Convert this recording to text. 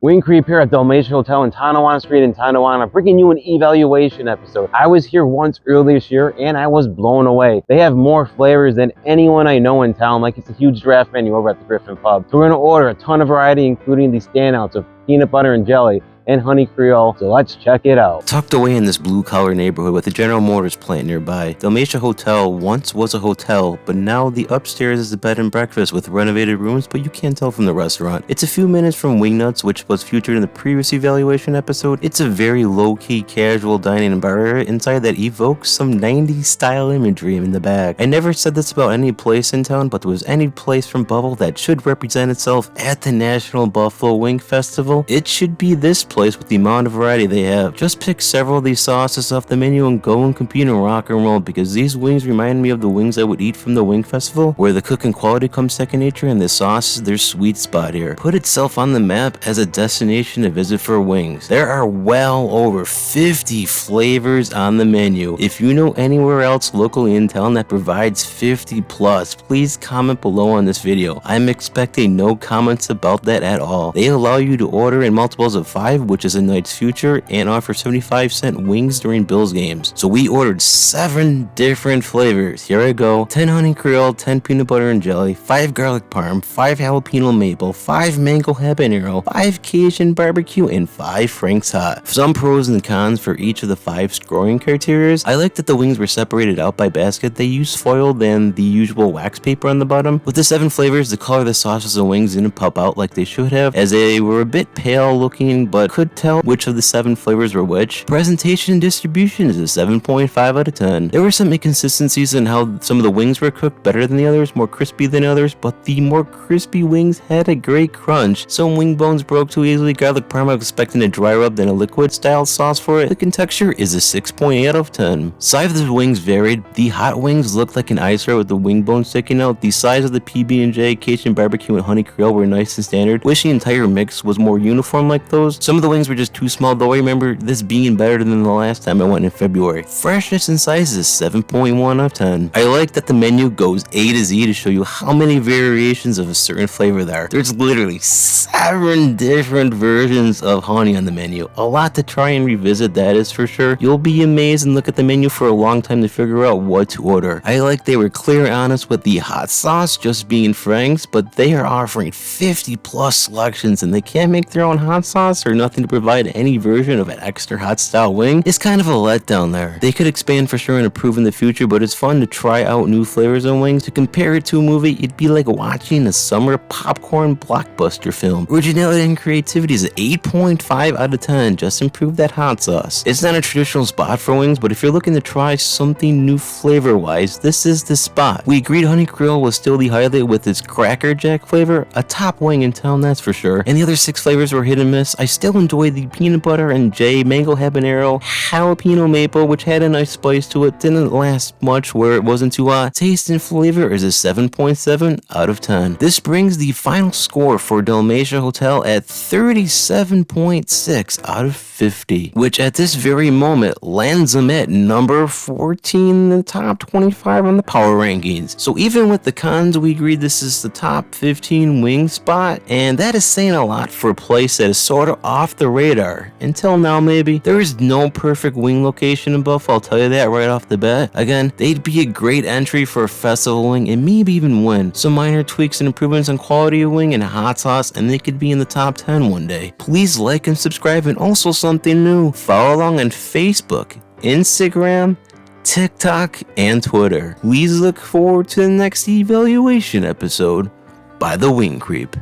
Wing Creep here at Dalmatia Hotel in Tonawanda St in Tonawanda, bringing you an evaluation episode. I was here once earlier this year and I was blown away. They have more flavors than anyone I know in town, like it's a huge draft menu over at the Griffin Pub. So we're gonna order a ton of variety, including the standouts of peanut butter and jelly and honey creole, so let's check it out. Tucked away in this blue-collar neighborhood with a General Motors plant nearby, Dalmatia Hotel once was a hotel, but now the upstairs is a bed and breakfast with renovated rooms, but you can't tell from the restaurant. It's a few minutes from Wingnuts, which was featured in the previous evaluation episode. It's a very low-key, casual dining bar area inside that evokes some 90s style imagery in the back. I never said this about any place in town, but there was any place from Buffalo that should represent itself at the National Buffalo Wing Festival, it should be this place with the amount of variety they have. Just pick several of these sauces off the menu and go and compete and rock and roll, because these wings remind me of the wings I would eat from the Wing Festival, where the cooking quality comes second nature and the sauce is their sweet spot here. Put itself on the map as a destination to visit for wings. There are well over 50 flavors on the menu. If you know anywhere else locally in town that provides 50 plus, please comment below on this video. I'm expecting no comments about that at all. They allow you to order in multiples of 5, which is a night's future, and offer 75-cent wings during Bills games. So we ordered 7 different flavors. Here I go: 10 honey creole, 10 peanut butter and jelly, 5 garlic parm, 5 jalapeno maple, 5 mango habanero, 5 Cajun barbecue, and 5 Frank's hot. Some pros and cons for each of the 5 scoring criteria. I like that the wings were separated out by basket. They used foil than the usual wax paper on the bottom. With the 7 flavors, the color of the sauces and wings didn't pop out like they should have, as they were a bit pale looking, but could tell which of the 7 flavors were which. Presentation and distribution is a 7.5 out of 10. There were some inconsistencies in how some of the wings were cooked better than the others, more crispy than others, but the more crispy wings had a great crunch. Some wing bones broke too easily. Garlic parm, I was expecting a dry rub than a liquid style sauce for it. The texture is a 6.8 out of 10. Size of the wings varied. The hot wings looked like an ice with the wing bone sticking out. The size of the PB&J, Cajun barbecue, and honey creole were nice and standard. Wish the entire mix was more uniform like those. Some of the wings were just too small, though I remember this being better than the last time I went in February. Freshness and size is 7.1 out of 10. I like that the menu goes A to Z to show you how many variations of a certain flavor there are. There's literally 7 different versions of honey on the menu. A lot to try and revisit, that is for sure. You'll be amazed and look at the menu for a long time to figure out what to order. I like they were clear and honest with the hot sauce just being Frank's, but they are offering 50 plus selections and they can't make their own hot sauce or nothing to provide any version of an extra hot style wing. It's kind of a letdown there. They could expand for sure and improve in the future, but it's fun to try out new flavors on wings. To compare it to a movie, it'd be like watching a summer popcorn blockbuster film. Originality and creativity is an 8.5 out of 10. Just improve that hot sauce. It's not a traditional spot for wings, but if you're looking to try something new flavor wise, this is the spot. We agreed honey creole was still the highlight with its Cracker Jack flavor, a top wing in town, that's for sure. And the other 6 flavors were hit and miss. I still enjoy the peanut butter and jelly, mango habanero, jalapeno maple, which had a nice spice to it. Didn't last much where it wasn't too hot. Taste and flavor is a 7.7 out of 10. This brings the final score for Dalmatia Hotel at 37.6 out of 50, which at this very moment lands them at number 14 in the top 25 on the power rankings. So even with the cons, we agreed this is the top 15 wing spot, and that is saying a lot for a place that is sort of off the radar. Until now, maybe. There is no perfect wing location in Buffalo, I'll tell you that right off the bat. Again, they'd be a great entry for a festival wing and maybe even win. Some minor tweaks and improvements on quality of wing and hot sauce, and they could be in the top 10 one day. Please like and subscribe, and also something new, follow along on Facebook, Instagram, TikTok, and Twitter. Please look forward to the next evaluation episode by the Wing Creep.